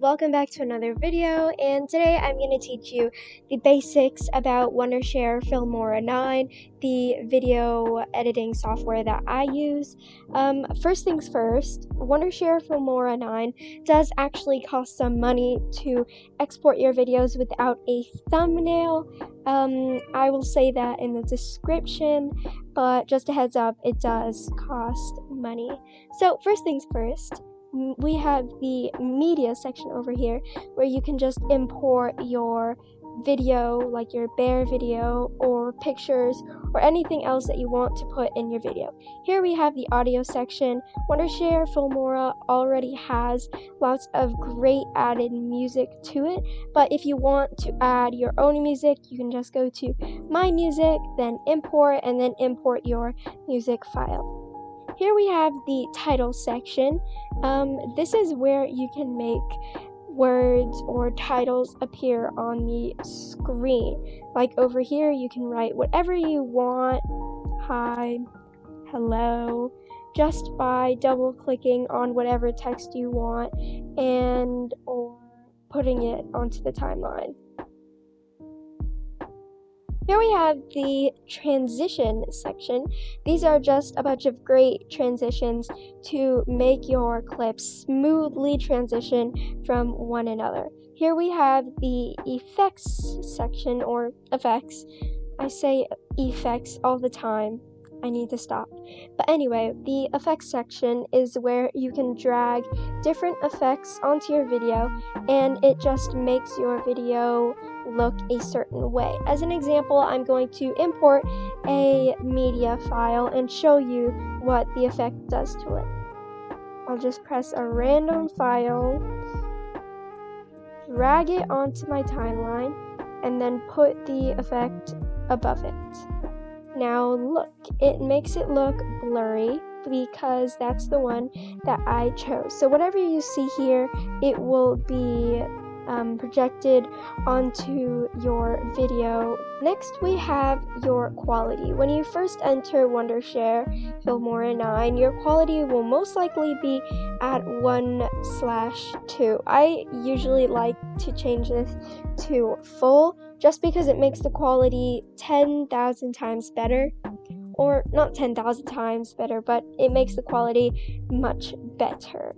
welcome back to another video, and today I'm going to teach you the basics about Wondershare Filmora 9, the video editing software that I use. First things first, Wondershare Filmora 9 does actually cost some money to export your videos without a thumbnail. I will say that in the description, but just a heads up, it does cost money. So first things first, we have the media section over here where you can just import your video, like your bear video or pictures or anything else that you want to put in your video. Here we have the audio section. Wondershare Filmora already has lots of great added music to it, but if you want to add your own music, you can just go to My Music, then import, and then import your music file. Here we have the title section. This is where you can make words or titles appear on the screen. Like over here, you can write whatever you want, hi, hello, just by double clicking on whatever text you want and or putting it onto the timeline. Here we have the transition section. These are just a bunch of great transitions to make your clips smoothly transition from one another. Here we have the effects section, or effects. I say effects all the time. I need to stop. But anyway, the effects section is where you can drag different effects onto your video and it just makes your video look a certain way. As an example, I'm going to import a media file and show you what the effect does to it. I'll just press a random file, drag it onto my timeline, and then put the effect above it. Now look, it makes it look blurry because that's the one that I chose. So whatever you see here, it will be projected onto your video. Next we have your quality. When you first enter Wondershare Filmora 9, your quality will most likely be at 1/2. I usually like to change this to full just because it makes the quality 10,000 times better. Or not 10,000 times better, but it makes the quality much better.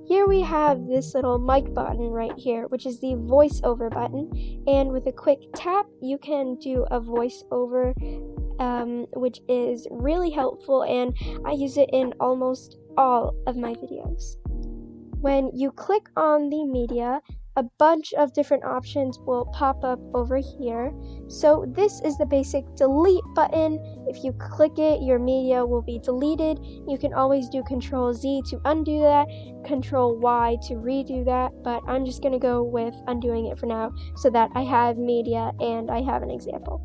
Here we have this little mic button right here, which is the voiceover button, and with a quick tap you can do a voiceover, which is really helpful, and I use it in almost all of my videos. When you click on the media, a bunch of different options will pop up over here. So this is the basic delete button. If you click it, your media will be deleted. You can always do Control-Z to undo that, Control-Y to redo that, but I'm just going to go with undoing it for now so that I have media and I have an example.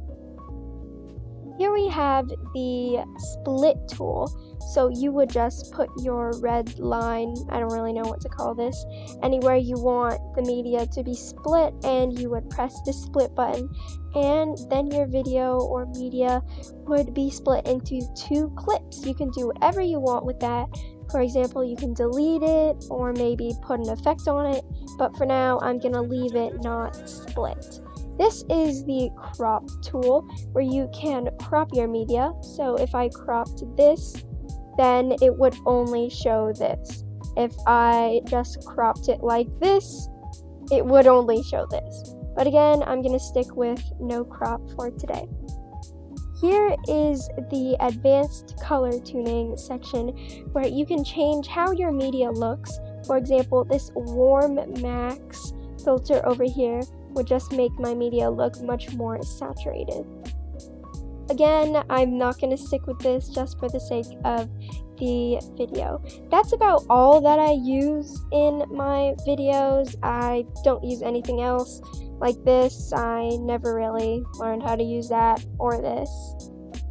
Here we have the split tool. So you would just put your red line, I don't really know what to call this, anywhere you want the media to be split, and you would press the split button, and then your video or media would be split into 2 clips. You can do whatever you want with that. For example, you can delete it or maybe put an effect on it, but for now I'm gonna leave it not split. This is the crop tool where you can crop your media. So if I cropped this, then it would only show this. If I just cropped it like this, it would only show this. But again, I'm going to stick with no crop for today. Here is the advanced color tuning section where you can change how your media looks. For example, this warm max filter over here would just make my media look much more saturated. Again, I'm not going to stick with this just for the sake of the video. That's about all that I use in my videos. I don't use anything else like this. I never really learned how to use that or this,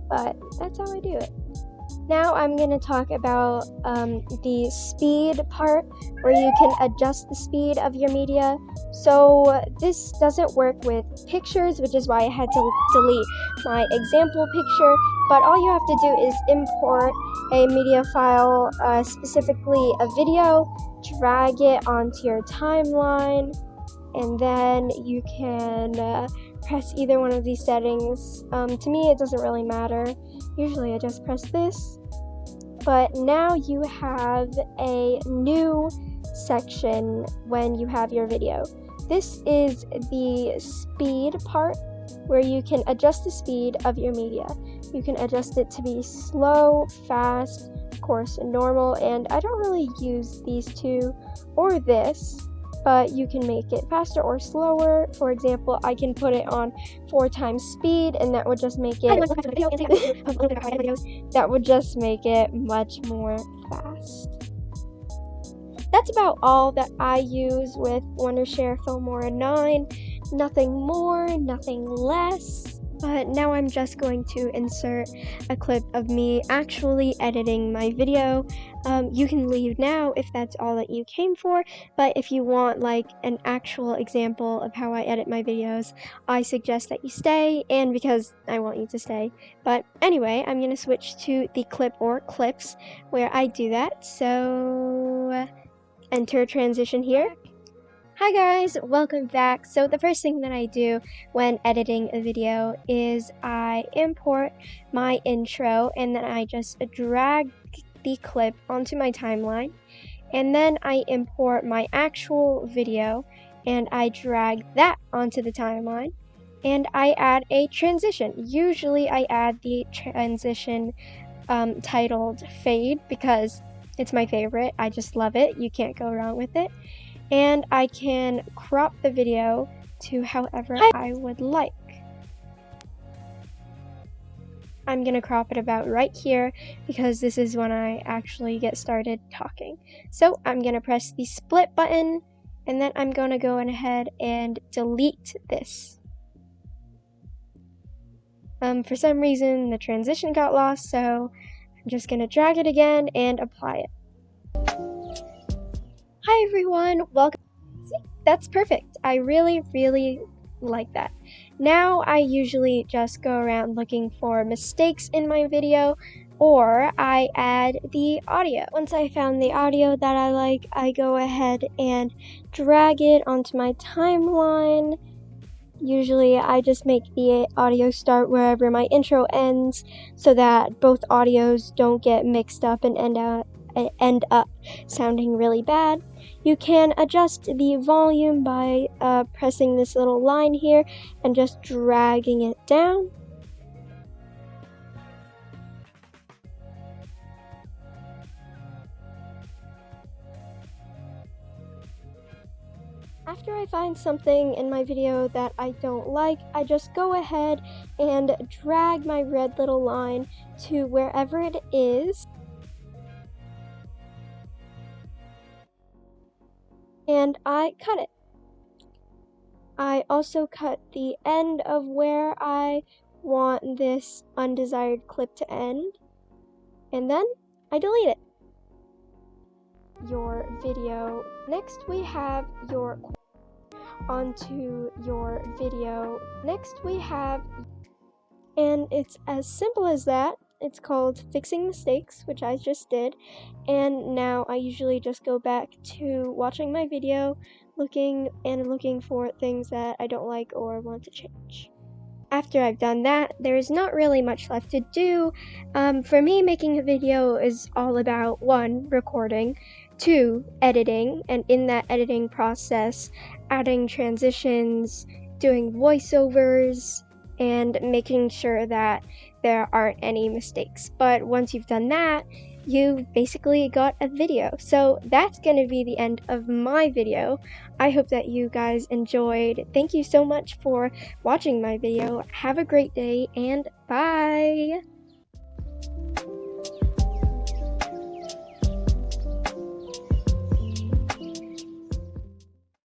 but that's how I do it. Now I'm going to talk about the speed part where you can adjust the speed of your media. So this doesn't work with pictures, which is why I had to delete my example picture, but all you have to do is import a media file, specifically a video, drag it onto your timeline, and then you can press either one of these settings. To me, it doesn't really matter. Usually I just press this, but now you have a new section when you have your video. This is the speed part, where you can adjust the speed of your media. You can adjust it to be slow, fast, of course, normal, and I don't really use these two or this, but you can make it faster or slower. For example, I can put it on 4 times speed, and that would just make it that would just make it much more fast. That's about all that I use with Wondershare Filmora 9. Nothing more, nothing less. But now I'm just going to insert a clip of me actually editing my video. You can leave now if that's all that you came for, but if you want like an actual example of how I edit my videos, I suggest that you stay, and because I want you to stay. But anyway, I'm going to switch to the clip or clips where I do that. So enter transition here. Hi guys, welcome back. So the first thing that I do when editing a video is I import my intro, and then I just drag the clip onto my timeline, and then I import my actual video and I drag that onto the timeline, and I add a transition. Usually I add the transition titled fade because it's my favorite. I just love it. You can't go wrong with it. And I can crop the video to however I would like. I'm gonna crop it about right here because this is when I actually get started talking. So I'm gonna press the split button, and then I'm gonna go ahead and delete this. For some reason the transition got lost, so I'm just gonna drag it again and apply it. Hi everyone, welcome. See, that's perfect. I really like that. Now I usually just go around looking for mistakes in my video, or I add the audio. Once I found the audio that I like, I go ahead and drag it onto my timeline. Usually I just make the audio start wherever my intro ends so that both audios don't get mixed up and end up sounding really bad. You can adjust the volume by pressing this little line here and just dragging it down. After I find something in my video that I don't like, I just go ahead and drag my red little line to wherever it is, and I cut it. I also cut the end of where I want this undesired clip to end, and then I delete it. Your video. Next we have your onto your video. Next we have, and it's as simple as that. It's called fixing mistakes, which I just did, and now I usually just go back to watching my video, looking for things that I don't like or want to change. After I've done that, there's not really much left to do. For me, making a video is all about 1, recording, 2, editing, and in that editing process, adding transitions, doing voiceovers, and making sure that there aren't any mistakes. But once you've done that, you basically got a video. So that's going to be the end of my video. I hope that you guys enjoyed. Thank you so much for watching my video. Have a great day, and bye!